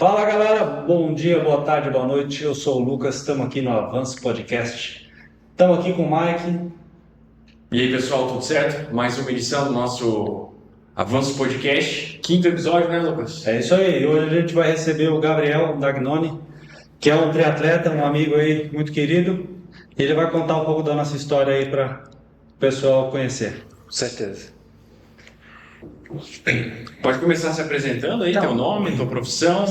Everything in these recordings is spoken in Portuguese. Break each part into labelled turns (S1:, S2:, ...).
S1: Fala galera, bom dia, boa tarde, boa noite. Eu sou o Lucas, estamos aqui no Avanço Podcast. Estamos aqui com o Mike.
S2: E aí, pessoal, tudo certo? Mais uma edição do nosso Avanço Podcast. Quinto episódio, né, Lucas?
S1: É isso aí, hoje a gente vai receber o Gabriel Dagnoni, que é um triatleta, um amigo aí muito querido. Ele vai contar um pouco da nossa história aí para o pessoal conhecer.
S3: Com certeza.
S2: Pode começar se apresentando aí,
S3: Então,
S2: teu nome, tua profissão.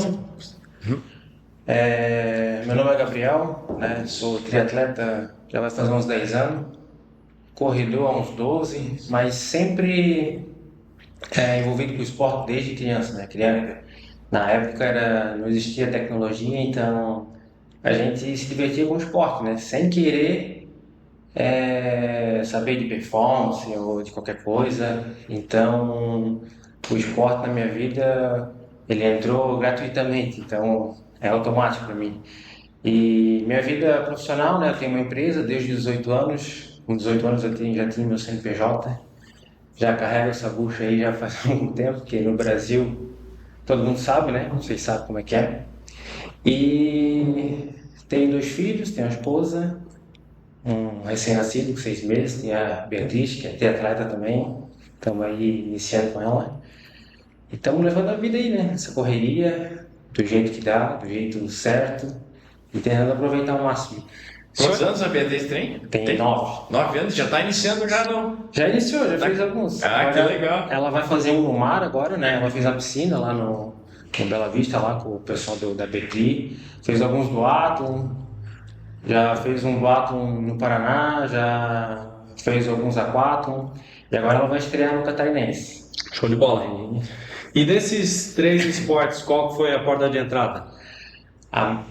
S3: Meu nome é Gabriel, né? Sou triatleta já vai fazer uns 10 anos, corredor há uns 12, mas sempre envolvido com o esporte desde criança, né? Na época não existia tecnologia, então a gente se divertia com o esporte, né? Sem querer saber de performance ou de qualquer coisa. Então, o esporte na minha vida, ele entrou gratuitamente, então é automático para mim. E minha vida profissional, né, eu tenho uma empresa desde os 18 anos. Com 18 anos já tinha meu CNPJ, já carrego essa bucha aí já faz algum tempo, porque no Brasil todo mundo sabe, né? Vocês sabem como é que é. E tenho 2 filhos, tenho uma esposa, um recém-nascido com 6 meses, tem a Beatriz, que é triatleta também, estamos aí iniciando com ela. E estamos levando a vida aí, né? Essa correria, do jeito que dá, do jeito certo, e tentando aproveitar ao máximo.
S2: Quantos anos a Beatriz tem?
S3: Tem 9.
S2: 9 anos? Já está iniciando já, não?
S3: Já iniciou, já fez alguns.
S2: Ah, que legal.
S3: Ela vai fazer um no mar agora, né? Ela fez a piscina lá no Bela Vista, lá com o pessoal da Betri. Fez alguns duatlon, já fez um duatlon no Paraná, já fez alguns aquatlon. E agora ela vai estrear no Catarinense.
S1: Show de bola. E desses 3 esportes, qual que foi a porta de entrada?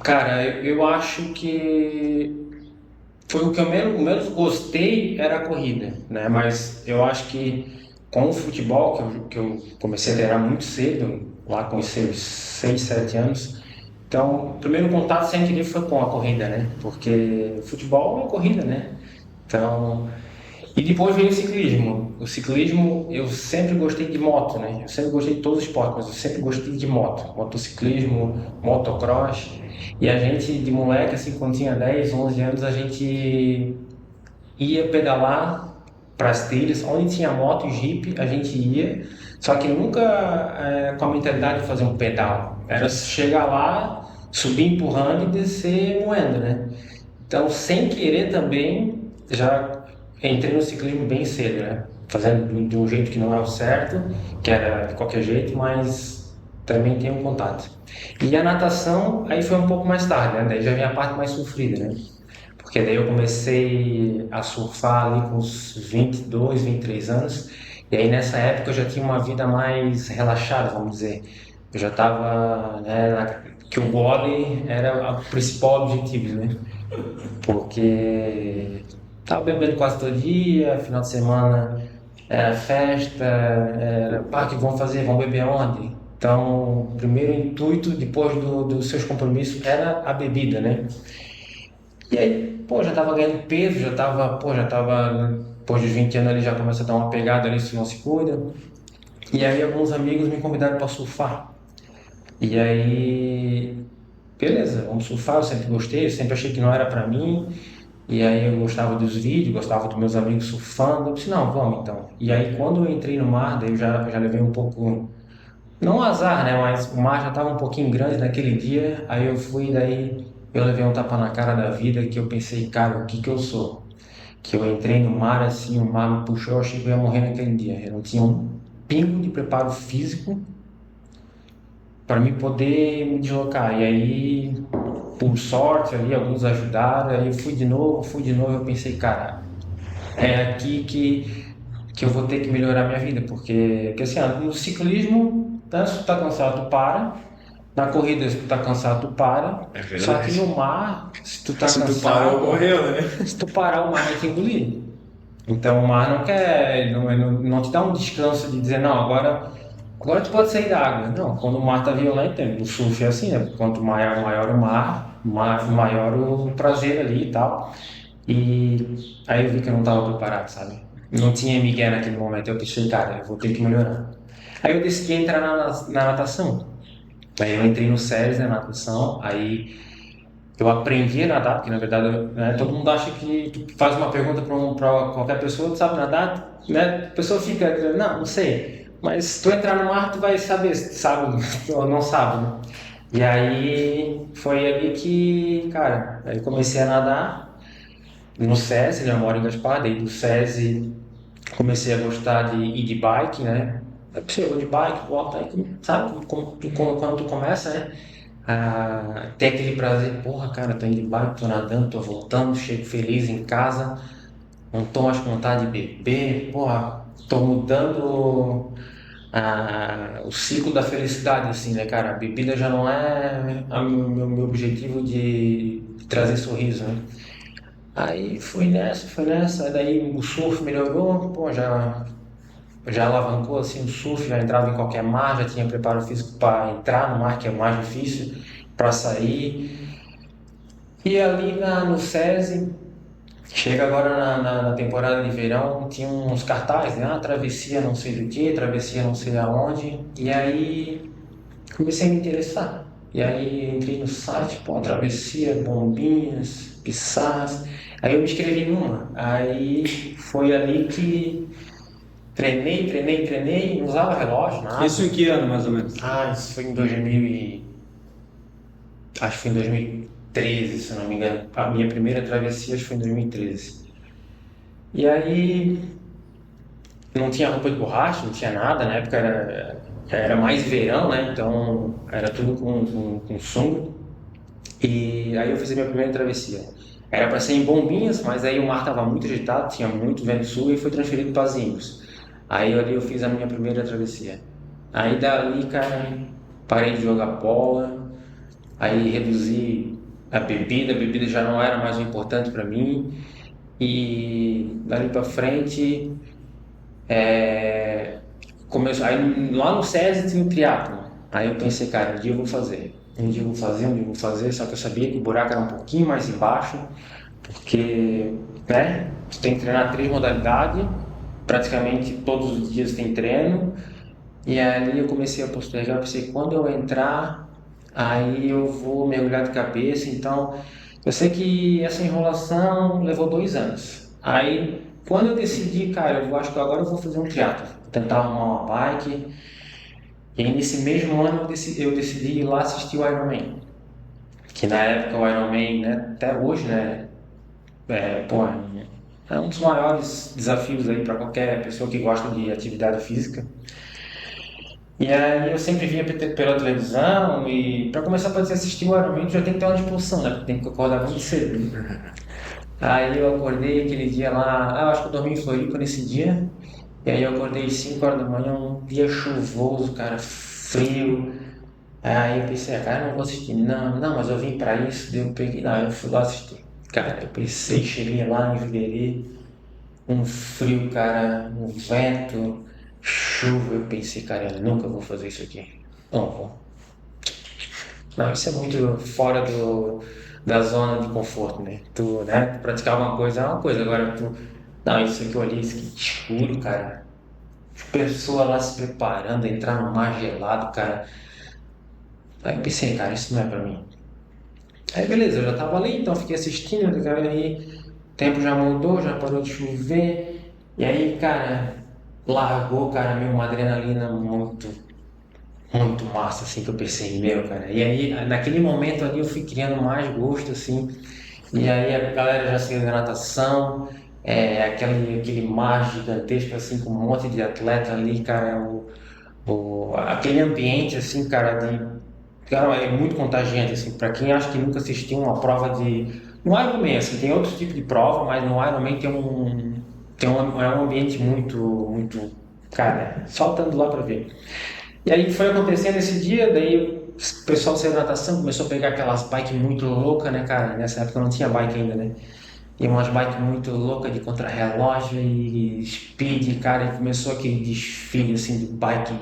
S3: Cara, eu acho que foi o que eu menos gostei era a corrida, né? Mas eu acho que com o futebol, que eu comecei a treinar muito cedo, lá com os seus 6, 7 anos, então o primeiro contato sem querer foi com a corrida, né? Porque futebol é corrida, né? Então, e depois veio o ciclismo. O ciclismo, eu sempre gostei de moto, né? Eu sempre gostei de todos os esportes, mas eu sempre gostei de moto. Motociclismo, motocross. E a gente, de moleque, assim, quando tinha 10, 11 anos, a gente ia pedalar para as trilhas. Onde tinha moto e jipe, a gente ia. Só que nunca com a mentalidade de fazer um pedal. Era chegar lá, subir empurrando e descer moendo, né? Então, sem querer também, já entrei no ciclismo bem cedo, né? Fazendo de um jeito que não é o certo, que era de qualquer jeito, mas também tenho um contato. E a natação, aí foi um pouco mais tarde, né? Daí já vem a parte mais sofrida, né? Porque daí eu comecei a surfar ali com uns 22, 23 anos, e aí nessa época eu já tinha uma vida mais relaxada, vamos dizer. Eu já estava, né, que o gole era o principal objetivo, né? Porque tava bebendo quase todo dia, final de semana era festa, era, pá, que vão fazer? Vão beber onde? Então, o primeiro intuito, depois dos seus compromissos, era a bebida, né? E aí, pô, já tava ganhando peso, depois dos 20 anos ali já começa a dar uma pegada ali se não se cuida. E aí alguns amigos me convidaram para surfar. E aí, beleza, vamos surfar, eu sempre gostei, eu sempre achei que não era para mim. E aí eu gostava dos vídeos, gostava dos meus amigos surfando. Eu disse, não, vamos então. E aí quando eu entrei no mar, daí eu já levei um pouco, não azar, né? Mas o mar já estava um pouquinho grande naquele dia. Aí eu fui, daí eu levei um tapa na cara da vida que eu pensei, cara, o que que eu sou? Que eu entrei no mar assim, o mar me puxou, eu achei que eu ia morrer naquele dia. Eu não tinha um pingo de preparo físico para me poder me deslocar. E aí, por sorte ali, alguns ajudaram, aí eu fui de novo, eu pensei, cara, é aqui que eu vou ter que melhorar minha vida, porque assim, no ciclismo, né, se tu tá cansado, tu para, na corrida, se tu tá cansado, tu para,
S2: É
S3: só que
S2: verdade.
S3: no mar, se tu tá
S2: Se tu
S3: cansado,
S2: parou, morreu, né?
S3: se tu parar, o mar vai te engolir. Então o mar não quer, não te dá um descanso de dizer, não, agora tu pode sair da água. Não, quando o mar tá violento, no surf é assim, né? Quanto maior o mar, maior o prazer ali e tal. E aí eu vi que eu não estava preparado, sabe? Não tinha Miguel naquele momento. Eu pensei, cara, eu vou ter que melhorar. Aí eu decidi entrar na natação. Aí eu entrei no SESI, né, natação, aí eu aprendi a nadar, porque na verdade, né, todo mundo acha que tu faz uma pergunta para qualquer pessoa, tu sabe nadar, né? A pessoa fica dizendo, não sei. Mas se tu entrar no mar, tu vai saber se tu sabe ou não sabe, né? E aí foi ali que, cara, aí comecei a nadar no SESI, né? Eu moro em Gaspar, daí do SESI comecei a gostar de ir de bike, né? Aí você vou de bike, volta, aí, sabe? Quando tu começa, né? A ter aquele prazer, porra, cara, tô indo de bike, tô nadando, tô voltando, chego feliz em casa, não tô mais com vontade de beber, porra, tô mudando o ciclo da felicidade, assim, né, cara? A bebida já não é meu objetivo de trazer sorriso, né? Aí fui nessa, aí daí o surf melhorou, pô, já alavancou assim o surf, já entrava em qualquer mar, já tinha preparo físico para entrar no mar, que é o mais difícil, para sair. E ali no SESI, chega agora na temporada de verão, tinha uns cartazes, né? Ah, travessia não sei do que, travessia não sei aonde. E aí comecei a me interessar. E aí entrei no site, pô, travessia, bombinhas, pissarras. Aí eu me inscrevi numa. Aí foi ali que treinei, não usava relógio, nada.
S1: Isso em que ano, mais ou menos?
S3: Ah, isso foi em 2000 acho que foi em 2013, se não me engano. A minha primeira travessia acho que foi em 2013. E aí não tinha roupa de borracha, não tinha nada, na época era mais verão, né? Então era tudo com sunga. E aí eu fiz a minha primeira travessia. Era para ser em Bombinhas, mas aí o mar estava muito agitado, tinha muito vento sul e foi transferido para Zimbros. Aí ali eu fiz a minha primeira travessia. Aí dali, cara, parei de jogar bola, aí reduzi a bebida já não era mais o importante para mim. E dali para frente, começou, aí lá no SESI tinha o triatlo. Aí eu pensei, cara, um dia eu vou fazer. Um dia eu vou fazer, um dia eu vou fazer. Só que eu sabia que o buraco era um pouquinho mais embaixo, porque, né, tu tem que treinar 3 modalidades, praticamente todos os dias tem treino. E aí eu comecei a postergar, eu pensei, quando eu entrar, aí eu vou mergulhar de cabeça. Então, eu sei que essa enrolação levou 2 anos. Aí, quando eu decidi, cara, eu acho que agora eu vou fazer um triatlo, tentar arrumar uma bike. E aí, nesse mesmo ano eu decidi ir lá assistir o Ironman. Que na época o Ironman, né, até hoje, né, pô, é um dos maiores desafios aí para qualquer pessoa que gosta de atividade física. E aí eu sempre via pela televisão e para começar a assistir o Ironman já tem que ter uma disposição, né? Porque tem que acordar muito cedo. Aí eu acordei aquele dia lá, eu acho que eu dormi em Floripa nesse dia. E aí eu acordei às 5 horas da manhã, um dia chuvoso, cara, frio. Aí eu pensei, cara, eu não vou assistir. Não, não, mas eu vim pra isso, daí eu peguei, não, eu fui lá assistir. Cara, eu pensei, cheguei lá em Jurerê, um frio, cara, um vento, chuva. Eu pensei, cara, eu nunca vou fazer isso aqui. Não vou. Não, isso é muito fora da zona de conforto, né? Tu, né, praticar alguma coisa é uma coisa, agora tu. Não, isso aqui eu olhei, isso aqui escuro, cara. Pessoa lá se preparando, entrar no mar gelado, cara. Aí eu pensei, cara, isso não é pra mim. Aí beleza, eu já tava ali, então eu fiquei assistindo, cara, aí o tempo já mudou, já parou de chover. E aí, cara, largou, cara, meu, uma adrenalina muito massa, assim, que eu pensei, meu, cara. E aí, naquele momento ali, eu fui criando mais gosto, assim. E aí a galera já saiu da natação, aquele mar gigantesco, assim, com um monte de atleta ali, cara. Aquele ambiente, assim, cara, cara, é muito contagiante, assim, para quem acha que nunca assistiu uma prova de. No Ironman, assim, tem outro tipo de prova, mas no Ironman é um ambiente muito, cara, só estando lá para ver. E aí foi acontecendo esse dia, daí o pessoal saiu da natação, começou a pegar aquelas bikes muito loucas, né, cara? Nessa época não tinha bike ainda, né? E umas bikes muito loucas de contrarrelógio e speed, cara, e começou aquele desfile assim de bike,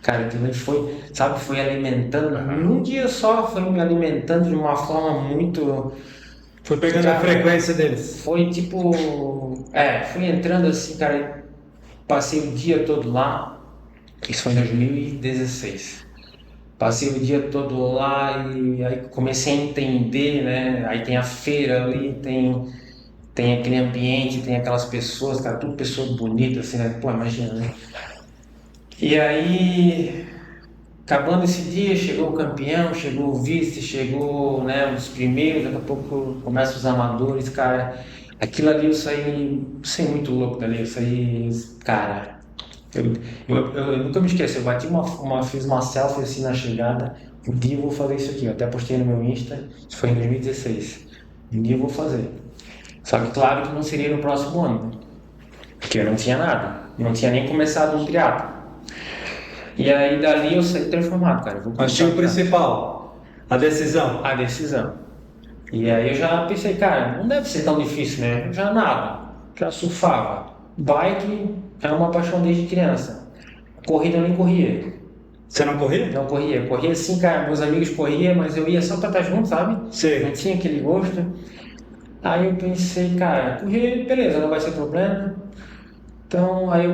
S3: cara, aquilo aí foi, sabe, foi alimentando, num dia só foi me alimentando de uma forma muito,
S1: Foi pegando a
S3: cara,
S1: frequência deles.
S3: foi tipo, fui entrando assim, cara, passei o dia todo lá, isso foi em 2016. Passei o dia todo lá e aí comecei a entender, né? Aí tem a feira ali, tem aquele ambiente, tem aquelas pessoas, cara, tudo pessoas bonitas, assim, né? Pô, imagina, né? E aí, acabando esse dia, chegou o campeão, chegou o vice, chegou, né, os primeiros, daqui a pouco começam os amadores, cara. Aquilo ali eu saí muito louco dali, eu saí, cara. Eu nunca me esqueço, eu bati fiz uma selfie assim na chegada. Um dia eu vou fazer isso aqui, eu até postei no meu Insta, isso foi em 2016. Um dia eu vou fazer. Só que claro que não seria no próximo ano, porque eu não tinha nada, não tinha nem começado um triatlo. E aí dali eu saí transformado, cara. Eu vou
S1: Mas
S3: começar
S1: tinha o
S3: a triatlo.
S1: principal, a decisão.
S3: A decisão. E aí eu já pensei, cara, não deve ser tão difícil, né? Eu já nada, já surfava. Bike é uma paixão desde criança. Corrida eu nem corria.
S1: Você não corria?
S3: Não corria. Eu corria assim, cara, meus amigos corriam, mas eu ia só pra estar junto, sabe?
S1: Sei.
S3: Não tinha aquele gosto. Aí eu pensei, cara, correr, beleza, não vai ser problema. Então aí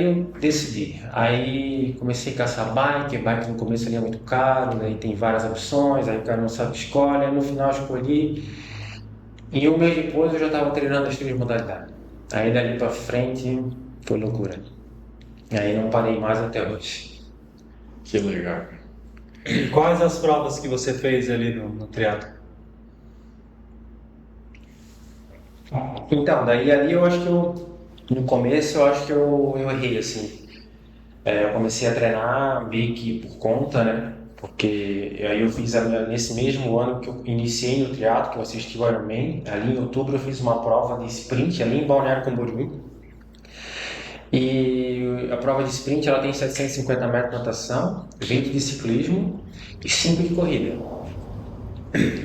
S3: eu decidi. Aí comecei a caçar bike no começo ali é muito caro, aí tem várias opções, aí o cara não sabe o que escolhe, aí no final eu escolhi. E um mês depois eu já estava treinando as três modalidades. Aí dali pra frente foi loucura. Aí não parei mais até hoje.
S2: Que legal.
S1: E quais as provas que você fez ali no triatlo?
S3: Então, daí ali eu acho que no começo eu acho que eu errei, assim. Eu comecei a treinar meio que por conta, né? Porque aí eu fiz, nesse mesmo ano que eu iniciei no triatlo, que eu assisti o Ironman, ali em outubro eu fiz uma prova de sprint ali em Balneário Camboriú. E a prova de sprint ela tem 750 metros de natação, 20 de ciclismo e 5 de corrida.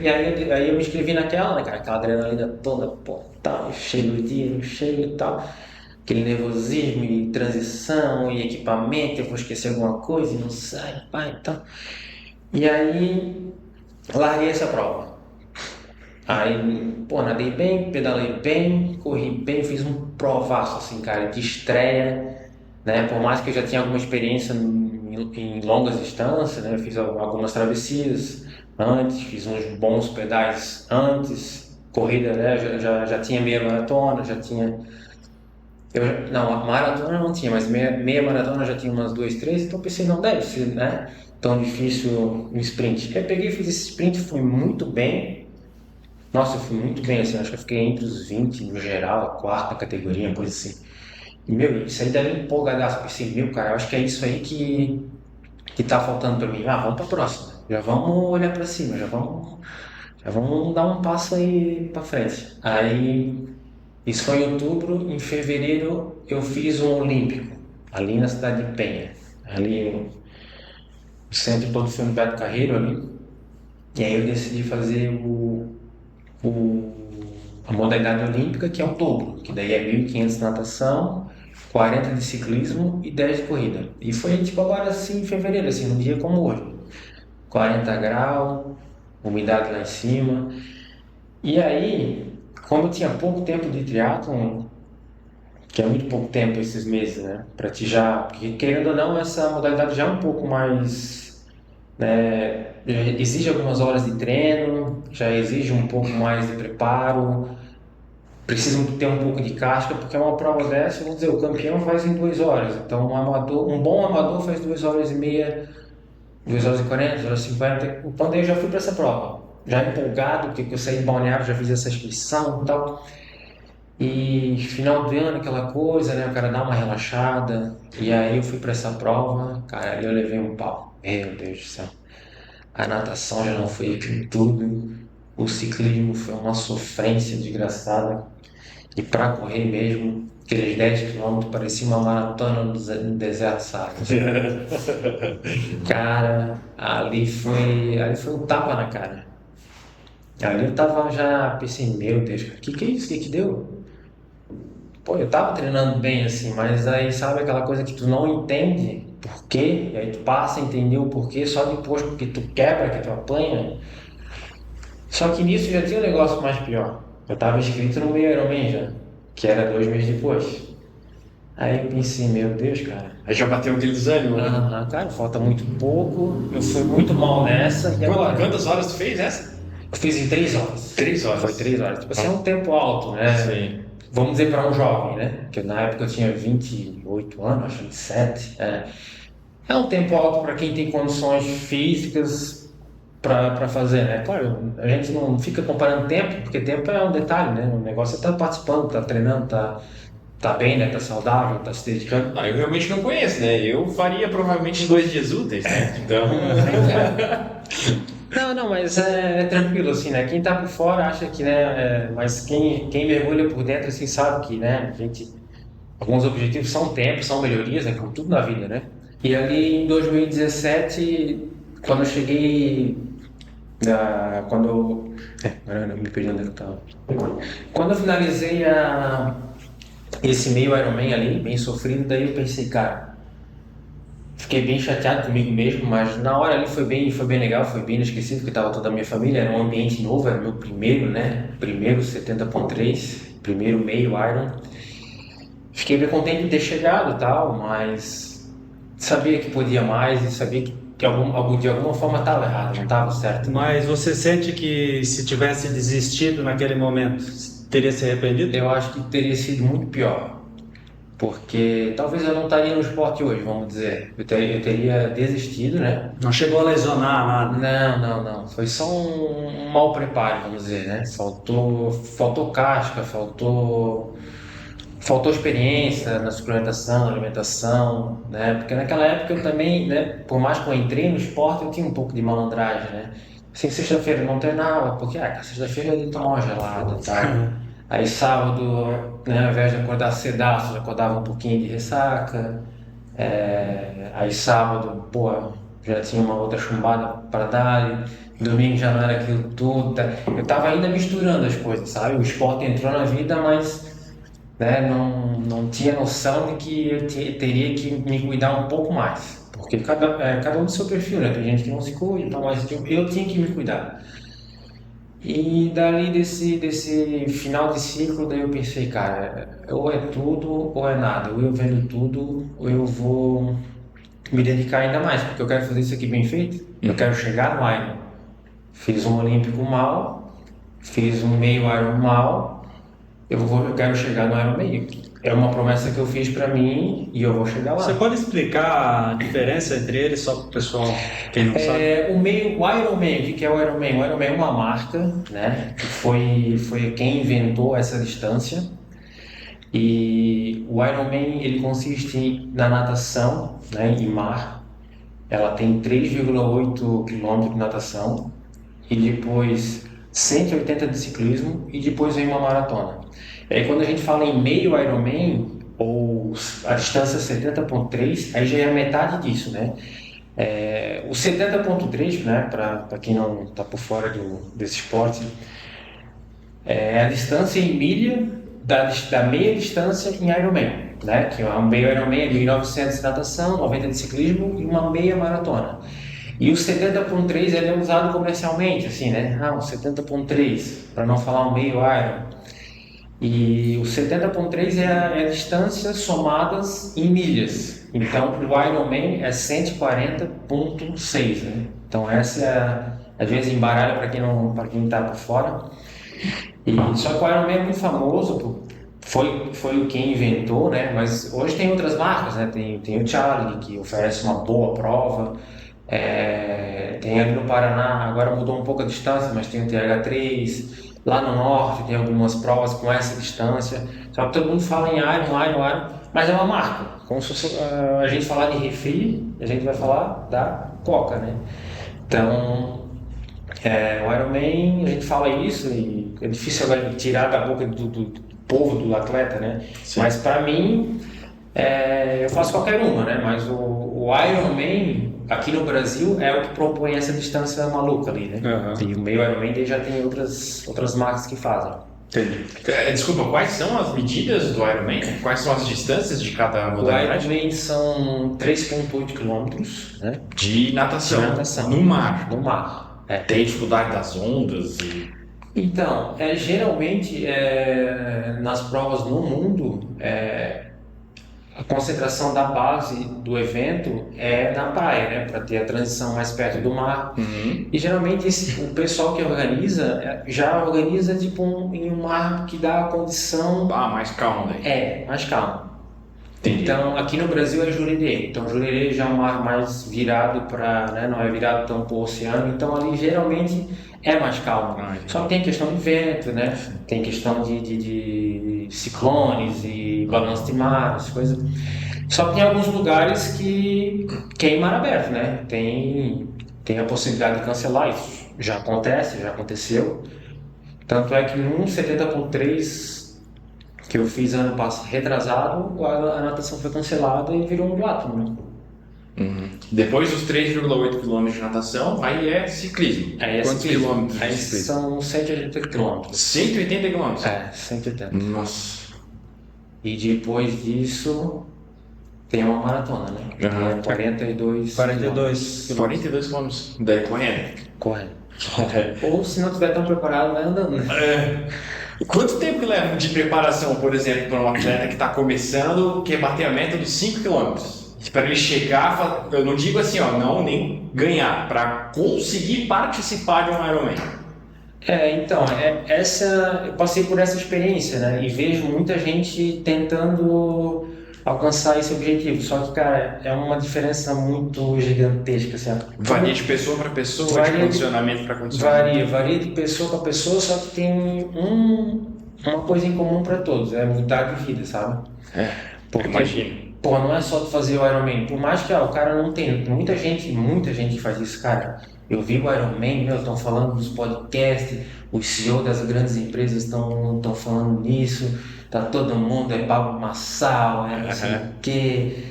S3: E aí eu me inscrevi naquela, né, cara? Aquela adrenalina toda, pô, tal, cheio do dia, cheio e tal. Aquele nervosismo e transição e equipamento, eu vou esquecer alguma coisa e não sai, pá, e tal. E aí, larguei essa prova. Aí, pô, nadei bem, pedalei bem, corri bem, fiz um provaço, assim, cara, de estreia, né? Por mais que eu já tinha alguma experiência em longas distâncias, né? Eu fiz algumas travessias antes, fiz uns bons pedais antes, corrida, né? Já tinha meia maratona, já tinha. Não, a maratona não tinha, mas meia maratona já tinha umas duas, três, então eu pensei, não deve ser, né? Tão difícil um sprint. Aí eu peguei e fiz esse sprint, fui muito bem. Nossa, eu fui muito bem, assim, acho que eu fiquei entre os 20 no geral, a quarta categoria, coisa assim. E, meu, isso aí deve empolgadaço. Pensei, meu, cara, eu acho que é isso aí que tá faltando pra mim. Ah, vamos pra próxima. Já vamos olhar pra cima, já vamos dar um passo aí pra frente. Aí, isso foi em outubro, em fevereiro eu fiz um olímpico, ali na cidade de Penha. Ali, o centro todo foi no Beto Carreiro ali. E aí eu decidi fazer o, a modalidade olímpica, que é o dobro, que daí é 1.500 de natação, 40 de ciclismo e 10 de corrida. E foi tipo agora assim em fevereiro, assim, num dia como hoje. 40 graus, umidade lá em cima. E aí, como eu tinha pouco tempo de triatlon, que é muito pouco tempo esses meses, né? Pra ti já, porque querendo ou não, essa modalidade já é um pouco mais, né? Já exige algumas horas de treino, já exige um pouco mais de preparo, precisam ter um pouco de casca, porque é uma prova dessa, vamos dizer, o campeão faz em 2 horas, então um bom amador faz 2 horas e meia, 2 horas e 40, 2 horas e 50, então daí eu já fui para essa prova, já empolgado, porque eu saí de Balneário, já fiz essa inscrição e tal, e final de ano, aquela coisa, né, o cara dá uma relaxada, e aí eu fui para essa prova, cara, ali eu levei um pau, meu Deus do céu, a natação já não foi aquilo tudo, o ciclismo foi uma sofrência desgraçada, e para correr mesmo, aqueles 10 quilômetros parecia uma maratona no deserto, sabe? Cara, ali foi um tapa na cara. Ali eu tava já, pensei, meu Deus, cara, que é isso? Que deu? Pô, eu tava treinando bem assim, mas aí sabe aquela coisa que tu não entende por quê? E aí tu passa a entender o porquê só depois porque tu quebra, que tu apanha. Só que nisso já tinha um negócio mais pior. Eu tava inscrito no meio Ironman já, que era 2 meses depois. Aí eu pensei, meu Deus, cara.
S2: Aí já bateu aquele desânimo, né?
S3: Cara, falta muito pouco, eu fui muito mal nessa, e agora?
S2: Quantas horas tu fez essa?
S3: Eu fiz em 3 horas.
S2: 3 horas.
S3: Foi 3 horas. Tipo assim, é um tempo alto, né?
S2: Sim.
S3: Vamos dizer para um jovem, né? Porque na época eu tinha 28 anos, acho 27. É um tempo alto para quem tem condições físicas para fazer, né? Claro, a gente não fica comparando tempo, porque tempo é um detalhe, né? O negócio é estar participando, tá treinando, tá bem, né? Tá saudável, tá se dedicando.
S2: Eu realmente não conheço, né? Eu faria provavelmente em 2 dias úteis, né? Então.
S3: Não, mas é tranquilo, assim, né? Quem tá por fora acha que, né? Mas quem mergulha por dentro, assim, sabe que, né? Alguns objetivos são tempo, são melhorias, né? Como tudo na vida, né? E ali em 2017, quando eu cheguei. Agora eu me perdi onde eu tava. Quando eu finalizei esse meio Ironman ali, bem sofrido, daí eu pensei, cara. Fiquei bem chateado comigo mesmo, mas na hora ali foi bem legal, foi bem inesquecível, porque estava toda a minha família, era um ambiente novo, era meu primeiro, né? Primeiro 70.3, primeiro meio Iron. Fiquei bem contente de ter chegado e tal, mas sabia que podia mais e sabia que de alguma forma estava errado, não estava certo.
S1: Mas você sente que se tivesse desistido naquele momento, teria se arrependido?
S3: Eu acho que teria sido muito pior. Porque talvez eu não estaria no esporte hoje, vamos dizer. Eu teria desistido, né?
S1: Não chegou a lesionar nada.
S3: Não. Foi só um mau preparo, vamos dizer, né? Faltou casca, faltou experiência na suplementação, na alimentação, né? Porque naquela época eu também, né? Por mais que eu entrei no esporte, eu tinha um pouco de malandragem, né? Assim, sexta-feira eu não treinava, porque, sexta-feira eu ia tomar uma gelada, tá? Aí sábado, né, ao invés de acordar cedaço, eu acordava um pouquinho de ressaca. Aí sábado, pô, já tinha uma outra chumbada para dar. Domingo já não era aquilo tudo. Eu tava ainda misturando as coisas, sabe? O esporte entrou na vida, mas né, não tinha noção de que eu teria que me cuidar um pouco mais. Porque cada um do seu perfil, né? Tem gente que não se cuida, então, mas eu tinha que me cuidar. E dali desse final de ciclo, daí eu pensei, cara, ou é tudo ou é nada. Ou eu vendo tudo, ou eu vou me dedicar ainda mais, porque eu quero fazer isso aqui bem feito. Eu quero chegar no Iron. Fiz um Olímpico mal, fiz um meio Iron mal, eu quero chegar no Iron meio. É uma promessa que eu fiz pra mim e eu vou chegar lá.
S1: Você pode explicar a diferença entre eles, só para o pessoal, quem não sabe?
S3: O Ironman, o que é o Ironman? O Ironman é uma marca, né? Que foi quem inventou essa distância. E o Ironman ele consiste na natação, né, em mar. Ela tem 3,8 km de natação e depois 180 de ciclismo e depois vem uma maratona. E aí quando a gente fala em meio Ironman ou a distância 70.3, aí já é a metade disso, né? O 70.3, né, para quem não está por fora desse esporte, é a distância em milha da meia distância em Ironman, né? Que é um meio Ironman é 1.900 de natação, 90 de ciclismo e uma meia maratona. E o 70.3 ele é usado comercialmente, assim, né? O 70.3, para não falar um meio Iron. E o 70.3 é a distância somadas em milhas. Então, o Ironman é 140.6, né? Então, essa às vezes embaralha para quem está por fora. Só que o Ironman é muito famoso, foi quem inventou, né? Mas hoje tem outras marcas, né? Tem o Charlie, que oferece uma boa prova. Tem ali no Paraná, agora mudou um pouco a distância, mas tem o TH3. Lá no norte tem algumas provas com essa distância. Só que todo mundo fala em Iron, mas é uma marca. Como se fosse, a gente falar de refri, a gente vai falar da Coca, né? Então, o Ironman, a gente fala isso e é difícil agora tirar da boca do povo, do atleta, né? Sim. Mas para mim, eu faço qualquer uma, né? Mas o Ironman, aqui no Brasil, é o que propõe essa distância maluca ali, né? E o meio Ironman já tem outras marcas que fazem.
S2: Entendi. Desculpa, quais são as medidas do Ironman? Quais são as distâncias de cada modalidade?
S3: O Ironman são 3,8 km, né?
S2: De natação. No mar.
S3: No mar.
S2: Tem dificuldade das ondas
S3: Então, geralmente nas provas no mundo, a concentração da base do evento é na praia, né? Para ter a transição mais perto do mar. E geralmente o pessoal que organiza já organiza tipo em um mar que dá a condição.
S2: Mais calmo daí.
S3: Mais calmo.
S2: Entendi.
S3: Então, aqui no Brasil é Jurerê. Então, Jurerê já é um mar mais virado para, né, não é virado tão para o oceano. Então, ali geralmente é mais calmo. Só que tem questão de vento, né? Tem questão de ciclones e balanço de mar, essas coisas. Só que tem alguns lugares que é em mar aberto, né? Tem a possibilidade de cancelar isso. Já acontece, já aconteceu. Tanto é que num 70.3 que eu fiz ano passado, retrasado, a natação foi cancelada e virou um duatlon, né?
S2: Depois dos 3,8 km de natação, aí é ciclismo. Quantos quilômetros de
S3: Aí
S2: ciclismo?
S3: são 180 quilômetros.
S2: 180 km?
S3: 180.
S2: Nossa.
S3: E depois disso, tem uma maratona, né?
S2: Uhum.
S3: 42
S1: 42
S2: 42 km. Daí correndo.
S3: correndo. Ou se não estiver tão preparado, vai andando, né?
S2: Quanto tempo que leva de preparação, por exemplo, para um atleta que está começando, que é bater a meta dos 5 km? Para ele chegar, eu não digo assim, não nem ganhar, para conseguir participar de um Ironman.
S3: Então, eu passei por essa experiência, né? E vejo muita gente tentando alcançar esse objetivo. Só que, cara, é uma diferença muito gigantesca, assim.
S2: Varia de pessoa para pessoa, de condicionamento para condicionamento.
S3: Varia de pessoa para pessoa, só que tem uma coisa em comum para todos, é mudar de vida, sabe?
S2: Imagina.
S3: Pô, não é só tu fazer o Ironman. Por mais que o cara não tenha. Tem muita gente que faz isso, cara. Eu vi o Ironman, estão falando nos podcasts, os CEO das grandes empresas estão falando nisso, tá todo mundo, é Pablo Marçal, não sei o quê,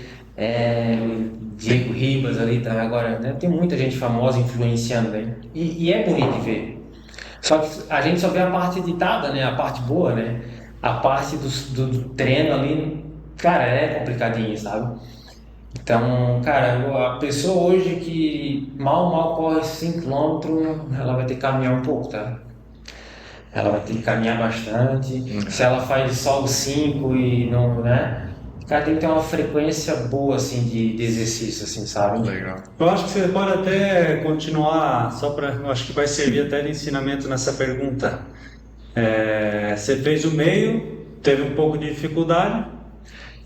S3: Diego Ribas ali, tá agora, né? Tem muita gente famosa influenciando, né? E é bonito de ver. Só que a gente só vê a parte editada, né? A parte boa, né? A parte do treino ali, cara, é complicadinho, sabe? Então, cara, a pessoa hoje que mal corre 5 km, ela vai ter que caminhar um pouco, tá? Ela vai ter que caminhar bastante. Se ela faz só os 5 e não, né? Cara, tem que ter uma frequência boa, assim, de exercício, assim, sabe?
S2: Legal.
S1: Eu acho que você pode até continuar, eu acho que vai servir até de ensinamento nessa pergunta. Você fez o meio, teve um pouco de dificuldade,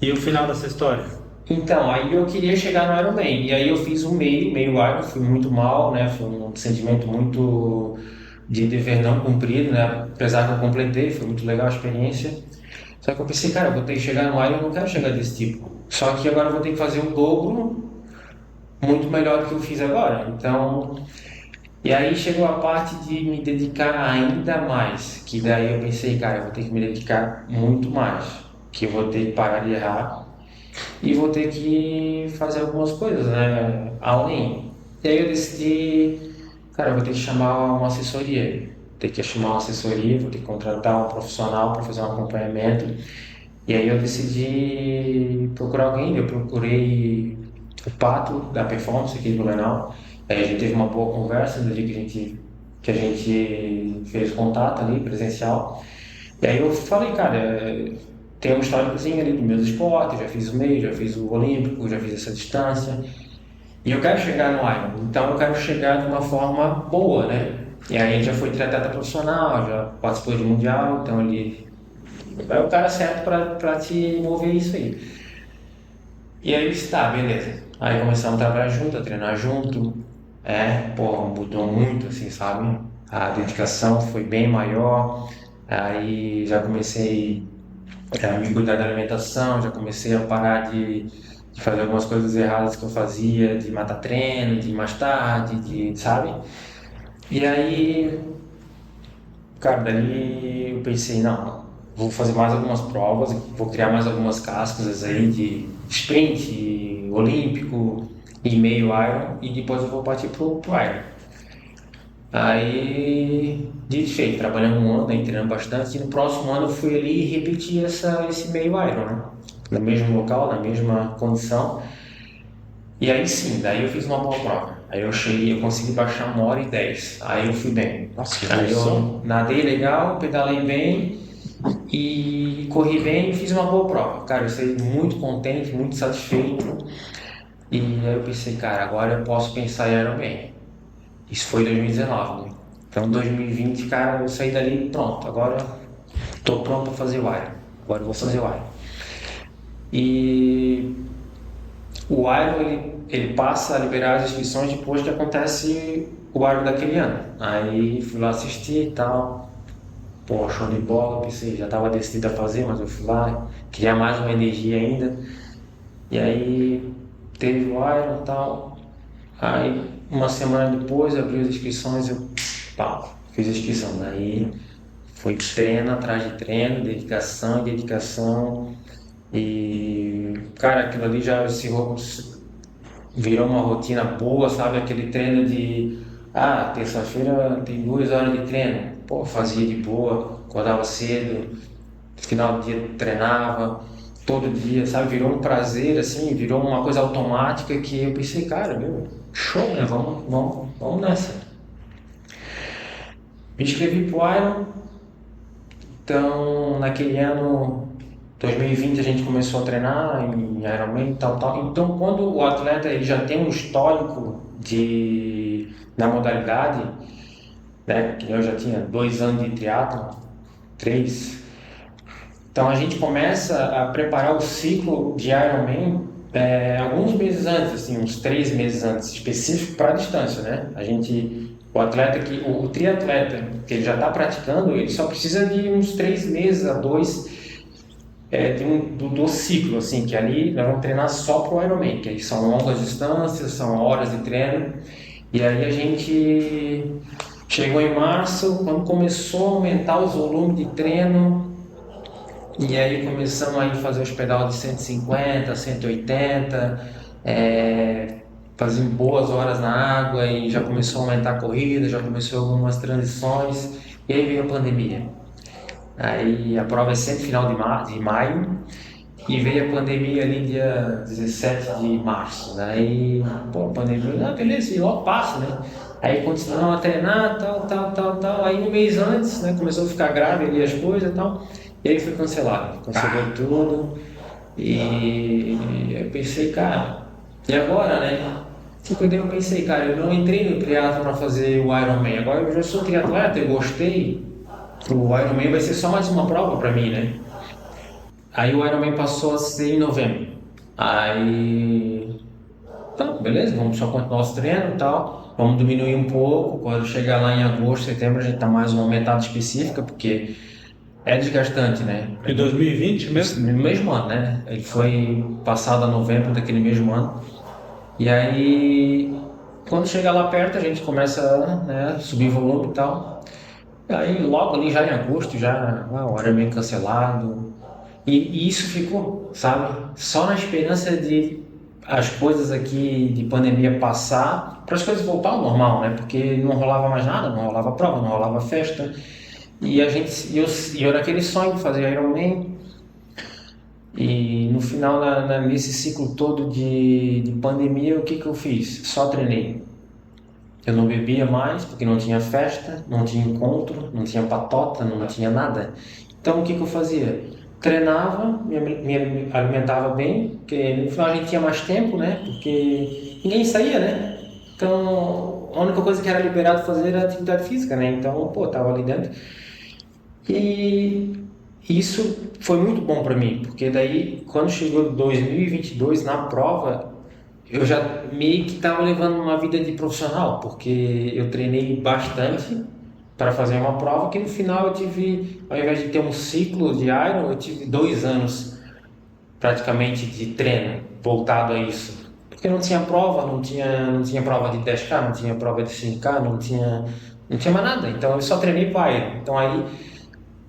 S1: e o final dessa história?
S3: Então, aí eu queria chegar no Ironman, e aí eu fiz o meio Iron, fui muito mal, né? Foi um sentimento muito de dever não cumprido, né? Apesar que eu completei, foi muito legal a experiência. Só que eu pensei, cara, eu vou ter que chegar no Iron, eu não quero chegar desse tipo. Só que agora eu vou ter que fazer o dobro muito melhor do que eu fiz agora. Então, e aí chegou a parte de me dedicar ainda mais, que daí eu pensei, cara, eu vou ter que me dedicar muito mais, que eu vou ter que parar de errar e vou ter que fazer algumas coisas, né, além. E aí eu decidi, cara, eu vou ter que chamar uma assessoria, vou ter que contratar um profissional para fazer um acompanhamento. E aí eu decidi procurar alguém, eu procurei o Pato da Performance aqui do Blumenau. Aí a gente teve uma boa conversa no dia que a gente fez contato ali, presencial. E aí eu falei, cara, tem uma históricozinha ali dos meus esportes, já fiz o meio, já fiz o olímpico, já fiz essa distância. E eu quero chegar no Iron, então eu quero chegar de uma forma boa, né? E aí a gente já foi triatleta profissional, já participou de mundial, então ele é o cara certo para te mover isso aí. E aí ele disse, tá, beleza. Aí começamos a trabalhar junto, a treinar junto. Mudou muito, assim, sabe? A dedicação foi bem maior. Aí já comecei a me cuidar da alimentação, já comecei a parar de fazer algumas coisas erradas que eu fazia, de matar treino, de ir mais tarde, sabe? E aí, cara, daí eu pensei, não, vou fazer mais algumas provas, vou criar mais algumas cascas aí de sprint, olímpico e meio Iron, e depois eu vou partir pro Iron. Aí, dito e feito, trabalhando um ano, aí, treinando bastante, e no próximo ano eu fui ali e repeti esse meio Iron, né? No mesmo local, na mesma condição. E aí sim, daí eu fiz uma boa prova. Aí eu consegui baixar 1h10. Aí eu fui bem.
S2: Nossa, que
S3: Aí
S2: evolução.
S3: eu nadei legal, pedalei bem e corri bem e fiz uma boa prova. Cara, eu saí muito contente, muito satisfeito. E aí eu pensei, cara, agora eu posso pensar em Ironman. Isso foi 2019, né? Então 2020, cara, eu saí dali pronto. Agora tô pronto para fazer o Iron. Agora eu vou fazer o Iron. E o Iron, ele passa a liberar as inscrições depois que acontece o Iron daquele ano. Aí fui lá assistir e tal. Pô, show de bola, pensei, já estava decidido a fazer, mas eu fui lá, queria mais uma energia ainda. E aí teve o Iron e tal. Aí uma semana depois abriu as inscrições, eu fiz a inscrição. Daí foi treino atrás de treino, dedicação e dedicação. E cara, aquilo ali já virou uma rotina boa, sabe? Aquele treino de terça-feira tem 2 horas de treino. Pô, fazia de boa, acordava cedo, final do dia treinava, todo dia, sabe? Virou um prazer, assim, virou uma coisa automática que eu pensei, cara, meu, show, né? Vamos nessa. Me inscrevi pro Iron, então naquele ano 2020 a gente começou a treinar em Ironman e tal. Então quando o atleta ele já tem um histórico na modalidade, né? Que eu já tinha 2 anos de triatlo, 3. Então a gente começa a preparar o ciclo de Ironman alguns meses antes, assim, uns 3 meses antes, específico para a distância, né? O triatleta que ele já está praticando, ele só precisa de uns 3 meses a 2 do ciclo, assim, que ali nós vamos treinar só para o Ironman, que aí são longas distâncias, são horas de treino. E aí a gente chegou em março, quando começou a aumentar os volumes de treino, e aí começamos a fazer os pedal de 150, 180, fazendo boas horas na água e já começou a aumentar a corrida, já começou algumas transições, e aí veio a pandemia. Aí a prova é sempre final de maio, e veio a pandemia ali dia 17 de março. Daí, pô, a pandemia, beleza, e logo passa, né? Aí continuamos a treinar, tal. Aí um mês antes, né, começou a ficar grave ali as coisas e tal. E aí foi cancelado. Cancelou tudo. E eu pensei, cara, e agora, né? Daí eu pensei, cara, eu não entrei no triatlo para fazer o Ironman. Agora eu já sou triatleta, eu gostei. O Ironman vai ser só mais uma prova para mim, né? Aí o Ironman passou a ser em novembro. Aí, tá, beleza, vamos só continuar os treinos e tal. Vamos diminuir um pouco. Quando chegar lá em agosto, setembro, a gente tá mais uma metade específica, porque é desgastante, né?
S1: Em 2020 mesmo?
S3: No mesmo ano, né? Ele foi passado a novembro daquele mesmo ano. E aí, quando chegar lá perto, a gente começa, né, subir volume e tal. Aí logo ali já em agosto, o Ironman cancelado. E isso ficou, sabe? Só na esperança de as coisas aqui de pandemia passar, para as coisas voltar ao normal, né? Porque não rolava mais nada, não rolava prova, não rolava festa. E eu naquele sonho de fazer Ironman. E no final, nesse ciclo todo de pandemia, o que eu fiz? Só treinei. Eu não bebia mais, porque não tinha festa, não tinha encontro, não tinha patota, não tinha nada. Então o que eu fazia? Treinava, me alimentava bem, porque no final a gente tinha mais tempo, né? Porque ninguém saía, né? Então a única coisa que era liberado fazer era atividade física, né? Então, pô, tava ali dentro. E isso foi muito bom para mim, porque daí quando chegou 2022 na prova, eu já meio que estava levando uma vida de profissional, porque eu treinei bastante para fazer uma prova que no final eu tive, ao invés de ter um ciclo de Iron, eu tive 2 anos praticamente de treino voltado a isso. Porque não tinha prova, não tinha prova de 10K, não tinha prova de 5K, não tinha mais nada. Então eu só treinei para Iron. Então aí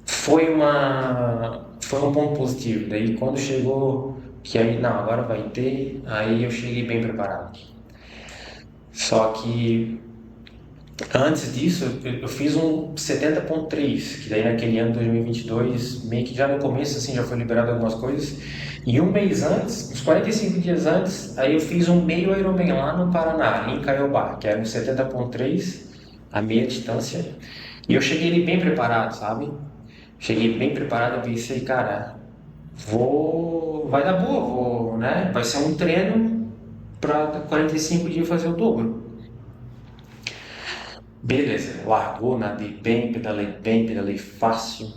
S3: foi um ponto positivo. Daí quando chegou que aí, não, agora vai ter, aí eu cheguei bem preparado. Só que antes disso, eu fiz um 70.3, que daí naquele ano 2022, meio que já no começo, assim, já foi liberado algumas coisas. E um mês antes, uns 45 dias antes, aí eu fiz um meio Ironman lá no Paraná, em Caiobá, que era um 70.3, a meia distância. E eu cheguei ali bem preparado, sabe? cheguei bem preparado, eu pensei, cara, vai dar boa, né? Vai ser um treino para 45 dias fazer o dobro. Beleza, largou, nadei bem, pedalei fácil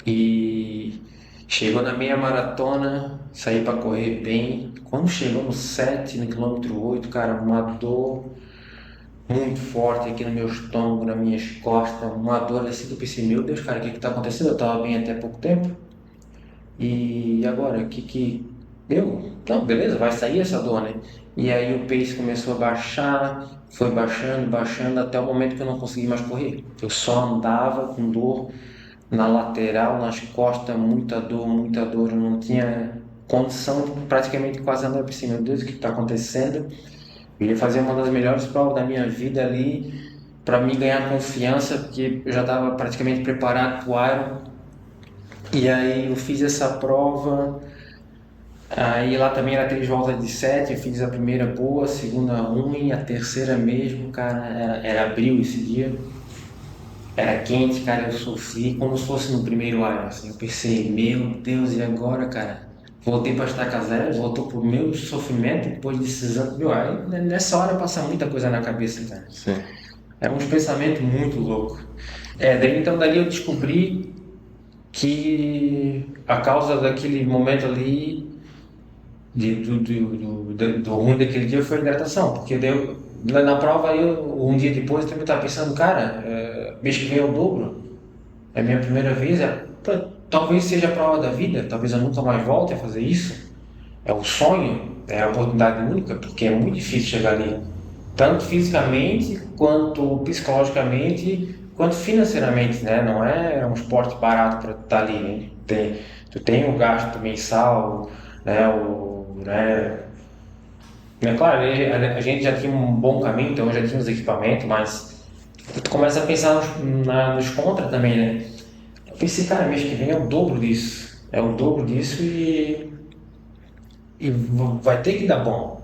S3: e chegou na meia maratona, saí para correr bem. Quando chegou no 7, no quilômetro 8, cara, uma dor muito forte aqui no meu estômago, nas minhas costas, uma dor assim que eu pensei, meu Deus, cara, o que que tá acontecendo? Eu tava bem até pouco tempo. E agora, o que que deu? Não, beleza, vai sair essa dor, né? E aí o pace começou a baixar, foi baixando, até o momento que eu não consegui mais correr. Eu só andava com dor na lateral, nas costas, muita dor. Eu não tinha condição de praticamente quase andar por cima. Meu Deus, o que está acontecendo? Eu ia fazer uma das melhores provas da minha vida ali para me ganhar confiança, porque eu já estava praticamente preparado para o Iron. E aí eu fiz essa prova, aí lá também era 3 voltas de 7, eu fiz a primeira boa, a segunda ruim, a terceira mesmo, cara, era abril esse dia, era quente, cara, eu sofri como se fosse no primeiro Iron, assim, eu pensei, meu Deus, e agora, cara? Voltei para estaca zero, voltou pro meu sofrimento depois desses anos, meu, aí nessa hora passa muita coisa na cabeça, cara.
S2: Sim.
S3: É uns pensamentos muito loucos. Então dali eu descobri que a causa daquele momento ali, do ruim daquele dia foi a hidratação, porque na prova um dia depois eu também estava pensando, cara, mês que vem é o dobro, é a minha primeira vez, talvez seja a prova da vida, talvez eu nunca mais volte a fazer isso, é o sonho, é a oportunidade única, porque é muito difícil chegar ali, tanto fisicamente, quanto psicologicamente, quanto financeiramente, né? Não é um esporte barato para estar ali, né? Tu tem o gasto mensal, né? Claro, a gente já tinha um bom caminho, então já tinha os equipamentos, mas tu começa a pensar nos contra também, né? Eu pensei, cara, mês que vem é o dobro disso, e vai ter que dar bom.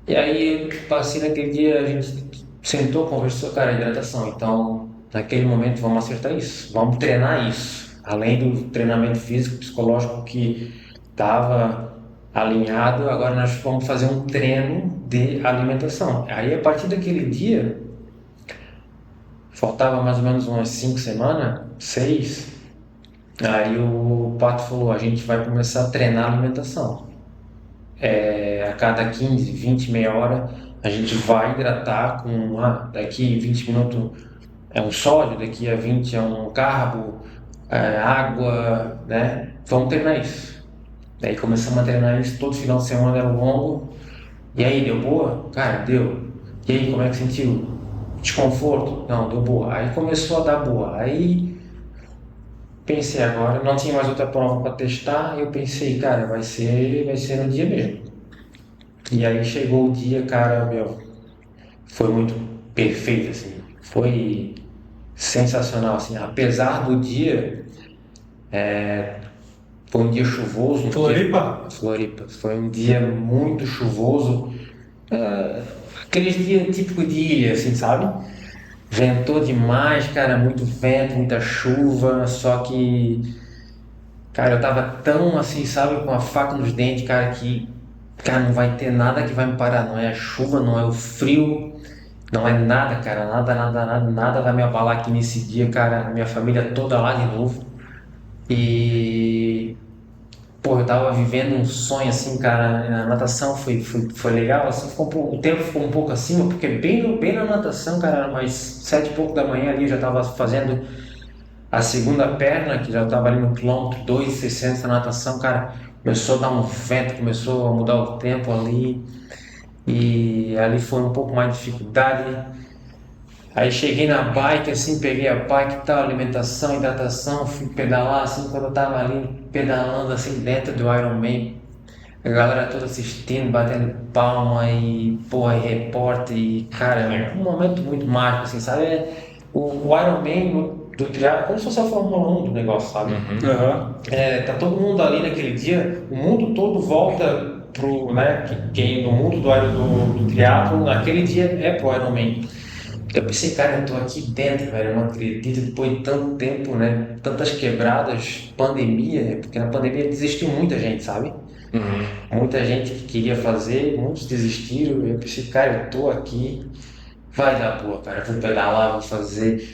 S3: E aí, passei naquele dia, a gente sentou, conversou, cara, hidratação. Então, naquele momento, vamos acertar isso. Vamos treinar isso. Além do treinamento físico, psicológico que estava alinhado, agora nós vamos fazer um treino de alimentação. Aí, a partir daquele dia, faltava mais ou menos umas 5 semanas, 6. Aí o Pato falou, a gente vai começar a treinar a alimentação. A cada 15, 20, meia hora, a gente vai hidratar com, daqui 20 minutos é um sódio, daqui a 20 é um carbo, água, né? Vamos treinar isso. Daí começamos a treinar isso, todo final de semana era longo. E aí, deu boa? Cara, deu. E aí, como é que sentiu? Desconforto? Não, deu boa. Aí começou a dar boa. Aí pensei agora, não tinha mais outra prova para testar, eu pensei, cara, vai ser no dia mesmo. E aí chegou o dia, cara, meu, foi muito perfeito, assim, foi sensacional, assim, apesar do dia, foi um dia chuvoso.
S1: Floripa?
S3: Floripa, foi um dia muito chuvoso, aqueles dias típicos de ilha, assim, sabe? Ventou demais, cara, muito vento, muita chuva, só que, cara, eu tava tão assim, sabe, com a faca nos dentes, cara, que, cara, não vai ter nada que vai me parar, não é a chuva, não é o frio, não é nada, cara, nada vai me abalar aqui nesse dia, cara, a minha família toda lá de novo, e, pô, eu tava vivendo um sonho, assim, cara, a natação foi legal, assim, o tempo ficou um pouco acima, porque bem na natação, cara, era mais 7 e pouco da manhã ali, eu já tava fazendo a segunda perna, que já tava ali no quilômetro 2,600 na natação, cara, começou a dar um vento, começou a mudar o tempo ali, e ali foi um pouco mais de dificuldade. Aí cheguei na bike, assim, peguei a bike e tal, alimentação, hidratação, fui pedalar, assim, quando eu tava ali pedalando, assim, dentro do Ironman, a galera toda assistindo, batendo palma e, pô, aí repórter e, cara, é um momento muito mágico, assim, sabe? O Ironman do triatlo, como se fosse a Fórmula 1 do negócio, sabe?
S1: Uhum.
S3: Tá todo mundo ali naquele dia, o mundo todo volta pro, né, quem no mundo do triatlo, naquele dia é pro Ironman. Eu pensei, cara, eu tô aqui dentro, velho, eu não acredito, depois de tanto tempo, né? Tantas quebradas, pandemia, porque na pandemia desistiu muita gente, sabe?
S2: Uhum.
S3: Muita gente que queria fazer, muitos desistiram. Eu pensei, cara, eu tô aqui, vai dar boa, cara, eu vou pegar lá, vou fazer,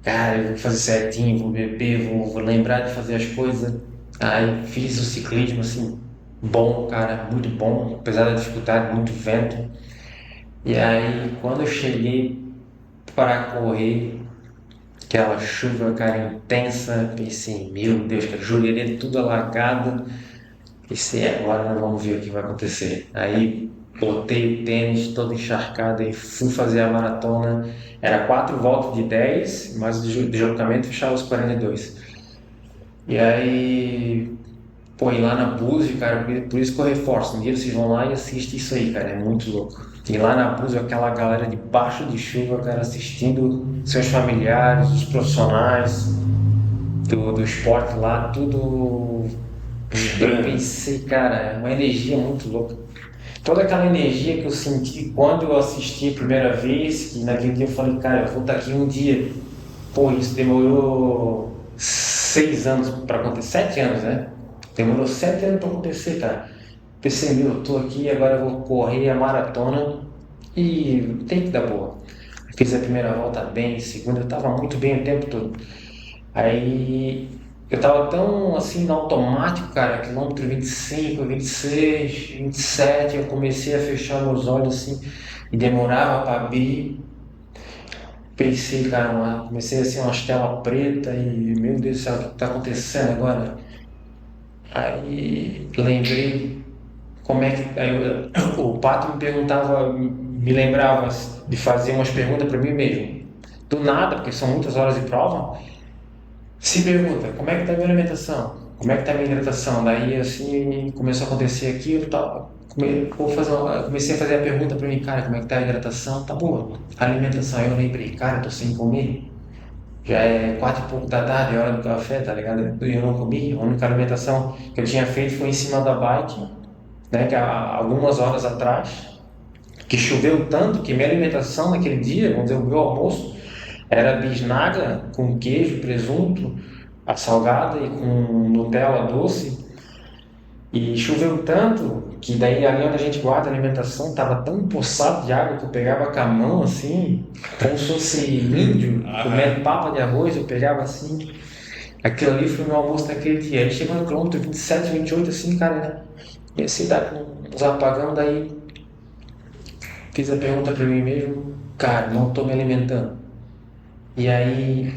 S3: cara, eu vou fazer certinho, vou beber, vou lembrar de fazer as coisas. Aí fiz o ciclismo, assim, bom, cara, muito bom, apesar da dificuldade, muito vento. E aí, quando eu cheguei para correr, aquela chuva, cara, intensa, pensei, meu Deus, cara, joelheira tudo alagado. Pensei, agora nós vamos ver o que vai acontecer. Aí botei o tênis todo encharcado e fui fazer a maratona. Era 4 voltas de 10, mas o deslocamento fechava os 42. E aí, pô, ir lá na Búzios, cara, por isso que eu reforço. Um dia vocês vão lá e assistem isso aí, cara, é muito louco. Ir lá na Búzios, aquela galera debaixo de chuva, cara, assistindo seus familiares, os profissionais do esporte lá, tudo. Eu
S2: Vibrando.
S3: pensei, cara, é uma energia muito louca. Toda aquela energia que eu senti quando eu assisti a primeira vez, que naquele dia eu falei, cara, eu vou estar aqui um dia. Pô, isso demorou 6 anos para acontecer, 7 anos, né? Demorou 7 anos para acontecer, cara. Pensei, meu, eu tô aqui, agora eu vou correr a maratona e tem que dar boa. Fiz a primeira volta bem, a segunda eu tava muito bem o tempo todo. Aí eu tava tão assim no automático, cara, quilômetro 25, 26, 27, eu comecei a fechar meus olhos assim e demorava para abrir. Pensei, cara, comecei assim umas telas preta e meu Deus do céu, o que tá acontecendo agora? Aí lembrei como é que. O Pato me perguntava, me lembrava de fazer umas perguntas para mim mesmo. Do nada, porque são muitas horas de prova. Se pergunta, como é que tá a minha alimentação? Como é que tá a minha hidratação? Daí, assim, começou a acontecer aquilo e tal. Comecei a fazer a pergunta pra mim, cara, como é que tá a hidratação? Tá boa. A alimentação, eu lembrei, cara, eu tô sem comer. Já é 4 e pouco da tarde, é hora do café, tá ligado? E eu não comi. A única alimentação que eu tinha feito foi em cima da bike, né, que há algumas horas atrás, que choveu tanto que minha alimentação naquele dia, vamos dizer, o meu almoço, era bisnaga com queijo, presunto, a salgada e com Nutella doce. E choveu tanto que daí ali onde a gente guarda a alimentação estava tão empoçado de água que eu pegava com a mão assim, como se fosse índio, comendo papa de arroz, eu pegava assim. Aquilo ali foi meu almoço naquele dia. Aí chegou no quilômetro 27, 28, assim, cara, né? E assim, dá com uns apagão, daí fiz a pergunta para mim mesmo, cara, não estou me alimentando. E aí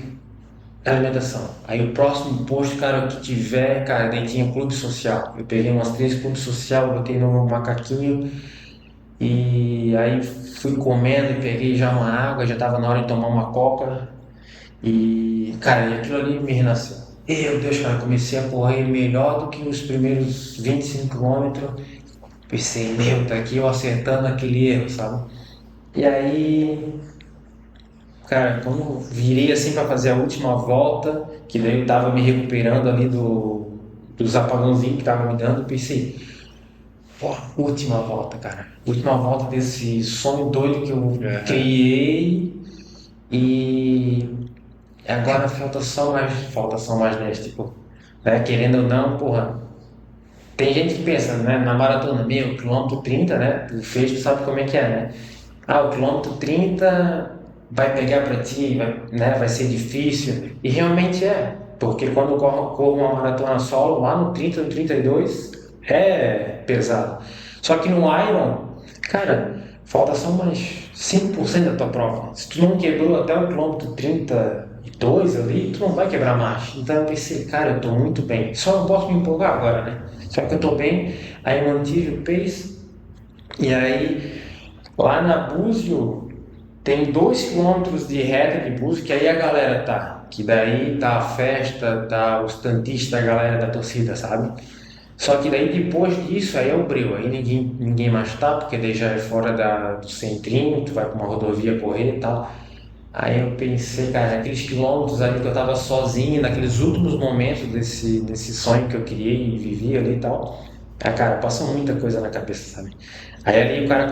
S3: alimentação. Aí o próximo posto, cara, o que tiver, cara, daí tinha clube social. Eu peguei umas 3 clubes social, botei no macaquinho e aí fui comendo e peguei já uma água, já tava na hora de tomar uma coca. E, cara, e aquilo ali me renasceu. Meu Deus, cara, comecei a correr melhor do que os primeiros 25 quilômetros. Pensei, meu, tá aqui eu acertando aquele erro, sabe? E aí cara, quando eu virei assim para fazer a última volta, que daí eu tava me recuperando ali dos apagãozinhos que tava me dando, eu pensei, pô, última volta, cara. Última volta desse sonho doido que eu criei e agora falta só mais 10, tipo, né, querendo ou não, porra. Tem gente que pensa, né, na maratona, meu, quilômetro 30, né? O fecho sabe como é que é, né? Ah, o quilômetro 30 vai pegar para ti, vai ser difícil. E realmente é, porque quando eu corro uma maratona solo, lá no 30, no 32, é pesado. Só que no Iron, cara, falta só mais 5% da tua prova. Se tu não quebrou até o quilômetro 32 ali, tu não vai quebrar mais. Então eu pensei, cara, eu tô muito bem. Só não posso me empolgar agora, né? Só que eu tô bem, aí mantive o pace, e aí lá na Búzio tem 2 quilômetros de reta de Búzio, que aí a galera tá. Que daí tá a festa, tá os tantistas da galera da torcida, sabe? Só que daí depois disso aí é o breu, aí ninguém mais tá, porque daí já é fora do centrinho, tu vai pra uma rodovia correr e tal. Aí eu pensei, cara, aqueles quilômetros ali que eu tava sozinho, naqueles últimos momentos desse sonho que eu criei e vivi ali e tal. Cara, passou muita coisa na cabeça, sabe? Aí ali o cara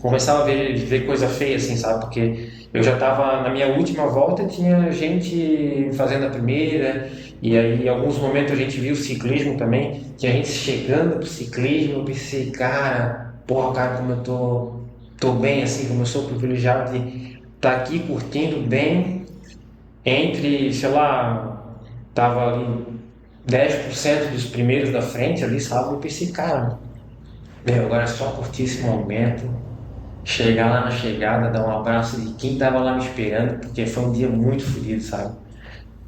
S3: começava a ver coisa feia, assim, sabe? Porque eu já tava, na minha última volta, tinha gente fazendo a primeira, e aí em alguns momentos a gente viu o ciclismo também, tinha gente chegando pro ciclismo, eu pensei, cara, porra, cara, como eu tô bem, assim, como eu sou privilegiado de estar aqui curtindo bem, entre, sei lá, tava ali 10% dos primeiros da frente ali, sabe? Eu pensei, cara, meu, agora é só curtir esse momento, chegar lá na chegada, dar um abraço de quem tava lá me esperando, porque foi um dia muito fodido, sabe?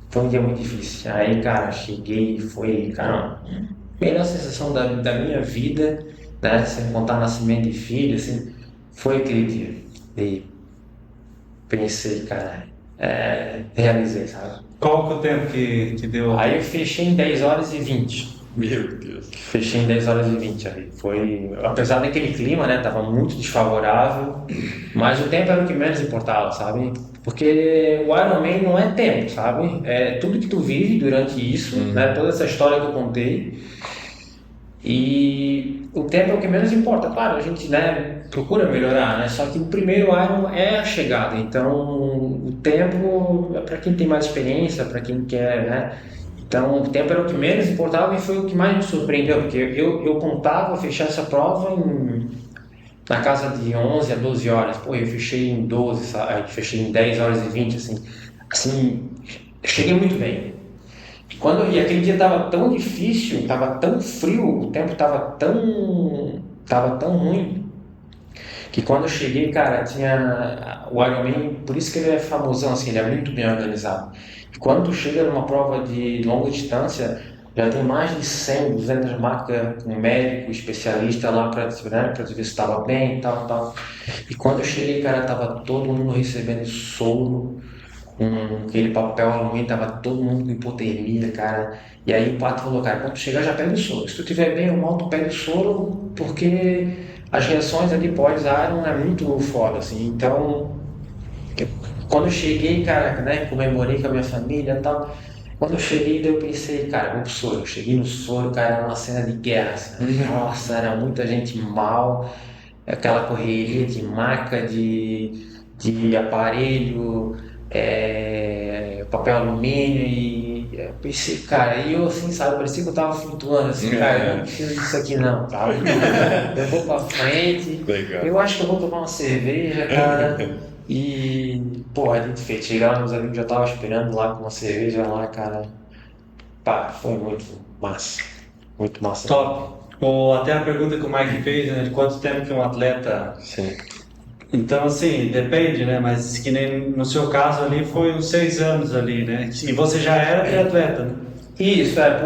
S3: Foi um dia muito difícil. Aí, cara, cheguei, foi, cara, a melhor sensação da minha vida, né? Sem contar nascimento de filho, assim, foi aquele dia. E pensei, cara, realizei, sabe?
S1: Qual que é o tempo que deu?
S3: Aí eu fechei em 10 horas e 20.
S2: Meu Deus.
S3: Fechei em 10 horas e 20 ali. Foi, apesar daquele clima, né, tava muito desfavorável, mas o tempo era o que menos importava, sabe? Porque o Ironman não é tempo, sabe? É tudo que tu vive durante isso, né, toda essa história que eu contei. E o tempo é o que menos importa. Claro, a gente, né, procura melhorar, né? Só que o primeiro Iron é a chegada. Então, o tempo é para quem tem mais experiência, para quem quer, né? Então, o tempo era o que menos importava e foi o que mais me surpreendeu, porque eu contava fechar essa prova na casa de 11 a 12 horas. Pô, eu fechei em 12, sabe? Fechei em 10 horas e 20, assim. Assim, cheguei muito bem. E aquele dia estava tão difícil, estava tão frio, o tempo estava tão ruim, que quando eu cheguei, cara, tinha o Ironman, por isso que ele é famosão, assim, ele é muito bem organizado. E quando tu chega numa prova de longa distância, já tem mais de 100, 200 marcas com médico, especialista lá para né, pra ver se estava bem e tal, tal. E quando eu cheguei, cara, tava todo mundo recebendo soro, com aquele papel alumínio, tava todo mundo com hipotermia, cara. E aí o Pato falou, cara, quando tu chegar já pede o soro. Se tu tiver bem ou mal, tu pede o soro, porque as reações ali pós-Iron é muito foda, assim. Então, quando eu cheguei, cara, né, comemorei com a minha família e tal. Quando eu cheguei, daí eu pensei, cara, vou pro soro. Eu cheguei no soro, cara, era uma cena de guerra, assim. Nossa, era muita gente mal, aquela correria de maca, de aparelho, papel alumínio e eu pensei, cara, e eu assim, sabe, parecia que eu tava flutuando, assim, cara, eu não preciso disso aqui não, tá? Eu vou pra frente,
S2: Legal.
S3: eu acho que eu vou tomar uma cerveja, cara, e, pô, a gente fez, chegamos ali, já tava esperando lá com uma cerveja lá, cara, pá, foi muito massa.
S1: Top. Até a pergunta que o Mike fez, né, de quanto tempo que um atleta...
S2: Sim.
S1: Então, assim, depende, né? Mas que nem no seu caso ali foi uns 6 anos ali, né? E você já era triatleta, né?
S3: Isso, né,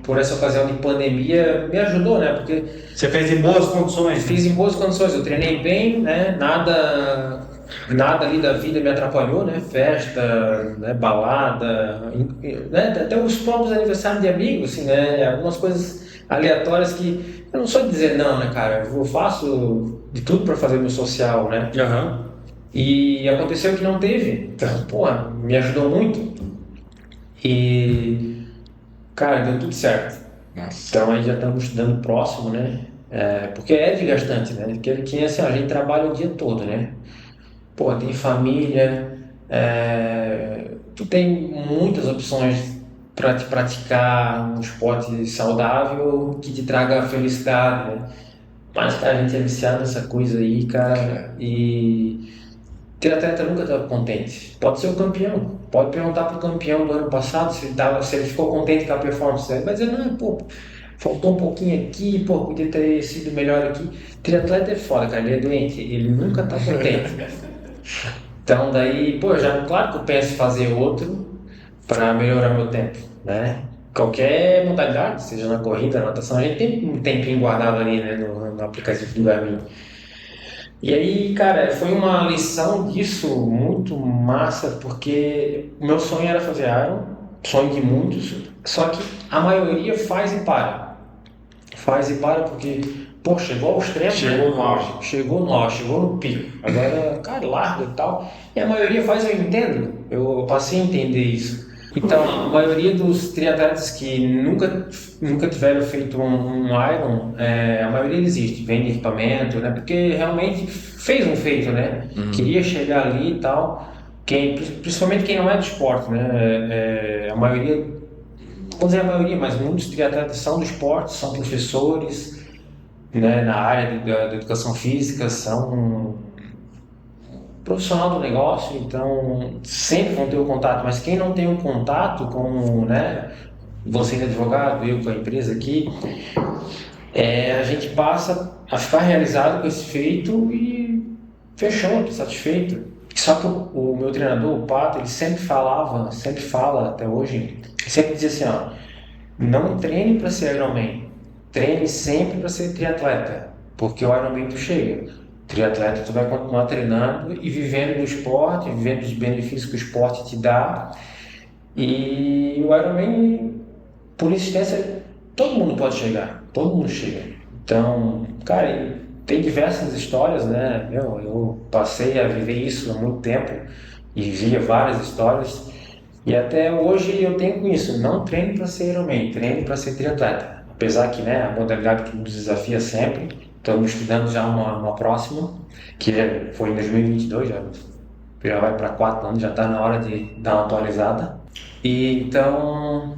S3: por essa ocasião de pandemia, me ajudou, né, porque
S1: Você fez em boas condições.
S3: fiz em boas condições, eu treinei bem, né? Nada ali da vida me atrapalhou, né? Festa, né? Balada, né? Até os próprios aniversários de amigos, assim, né? Algumas coisas aleatórias que eu não sou de dizer não, né, cara? Eu faço de tudo para fazer meu social, né?
S1: Aham.
S3: E aconteceu que não teve, então, pô, me ajudou muito e, cara, deu tudo certo.
S2: Nossa.
S3: Então aí já estamos estudando próximo, né? Porque é desgastante, né? Que assim, a gente trabalha o dia todo, né? Pô, tem família, tu tem muitas opções para te praticar um esporte saudável que te traga felicidade, né? Mas, cara, a gente é viciado nessa coisa aí, cara, e ter atleta nunca estava contente. Pode ser o campeão, pode perguntar pro campeão do ano passado se ele ficou contente com a performance dele, mas ele não, pô, faltou um pouquinho aqui, pô, podia ter sido melhor aqui. Triatleta é foda, cara, ele é doente, ele nunca tá contente. Então daí, pô, claro que eu penso em fazer outro para melhorar meu tempo, né? Qualquer modalidade, seja na corrida, na natação, a gente tem um tempinho guardado ali, né, no aplicativo do Garmin. E aí, cara, foi uma lição disso muito massa, porque o meu sonho era fazer Iron, sonho de muitos, só que a maioria faz e para. Faz e para porque, pô, chegou ao extremo,
S2: Chegou
S3: né?
S2: no auge.
S3: Chegou no auge, chegou no pico. Agora, cara, larga e tal. E a maioria faz, eu entendo. Eu passei a entender isso. Então, a maioria dos triatletas que nunca tiveram feito um Iron, a maioria desiste, vende equipamento, né? Porque realmente fez um feito, né? Queria chegar ali e tal. Principalmente quem não é do esporte, né? A maioria, vou dizer a maioria, mas muitos triatletas são do esporte, são professores, né? Na área da educação física, são profissional do negócio, então sempre vão ter o contato, mas quem não tem o contato com, né, você é advogado, eu com a empresa aqui, a gente passa a ficar realizado com esse feito e fechou, satisfeito. Só que o meu treinador, o Pato, ele sempre fala até hoje, ele sempre dizia assim, ó, não treine para ser Ironman, treine sempre para ser triatleta, porque o Ironman tu chega. Triatleta, tu vai continuar treinando e vivendo do esporte, vivendo dos benefícios que o esporte te dá. E o Ironman, por insistência, todo mundo pode chegar, todo mundo chega. Então, cara, tem diversas histórias, né? Eu passei a viver isso há muito tempo e via várias histórias. E até hoje eu tenho com isso, não treine para ser Ironman, treine para ser triatleta. Apesar que, né, a modalidade que nos desafia sempre. Estamos estudando já uma próxima, que foi em 2022, já vai para 4 anos, já está na hora de dar uma atualizada. E então,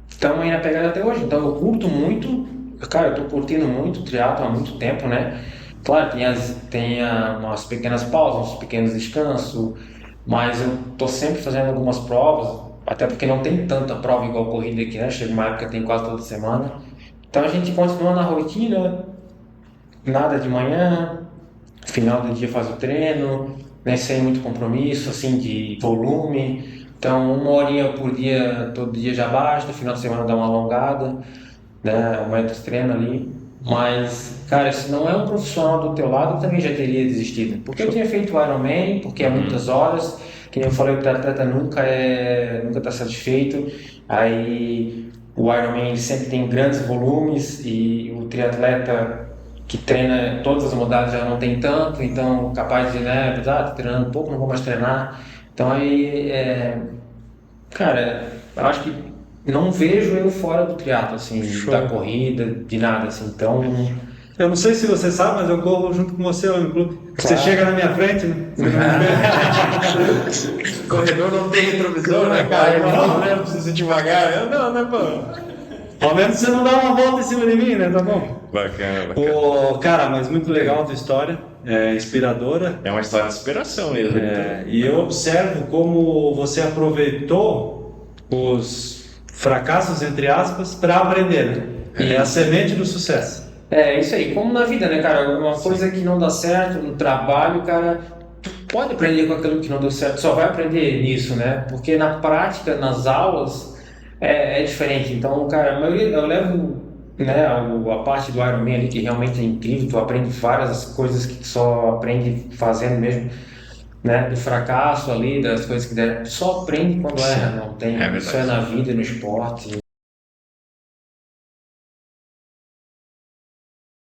S3: estamos aí na pegada até hoje. Então eu curto muito, cara, eu estou curtindo muito o triatlo há muito tempo, né? Claro, tem umas pequenas pausas, uns pequenos descansos, mas eu estou sempre fazendo algumas provas, até porque não tem tanta prova igual corrida aqui, né? Chega uma época que tem quase toda semana. Então a gente continua na rotina, nada de manhã, final do dia faz o treino, né, sem muito compromisso, assim, de volume. Então, 1 horinha por dia, todo dia já basta, no final de semana dá uma alongada, né, aumenta os treinos ali. Mas, cara, se não é um profissional do teu lado, eu também já teria desistido. Porque eu tinha feito o Ironman, porque é muitas horas, que nem eu falei, o atleta nunca está satisfeito. Aí, o Ironman ele sempre tem grandes volumes e o triatleta que treina todas as modalidades já não tem tanto, então capaz de, né, tô treinando um pouco, não vou mais treinar. Então aí, cara, eu acho que não vejo eu fora do triatlo, assim, da corrida, de nada, assim, então...
S1: Eu não sei se você sabe, mas eu corro junto com você lá no clube. Você chega na minha frente, né?
S2: Corredor não tem retrovisor, né, cara? Não precisa ir devagar. Não, né, pô?
S1: Ao menos você não dá uma volta em cima de mim, né? Tá bom?
S2: Bacana.
S1: Cara, mas muito legal a tua história, inspiradora.
S2: É uma história de superação mesmo.
S1: E eu observo como você aproveitou os fracassos, entre aspas, para aprender, né? É a semente do sucesso.
S3: É isso aí, como na vida, né, cara? Uma coisa que não dá certo no trabalho, cara, tu pode aprender com aquilo que não deu certo, só vai aprender nisso, né? Porque na prática, nas aulas, é diferente. Então, cara, a maioria, eu levo, né, a parte do Ironman ali que realmente é incrível, tu aprende várias coisas que tu só aprende fazendo mesmo, né, do fracasso ali, das coisas que der, tu só aprende quando erra, não tem, isso é na vida, no esporte.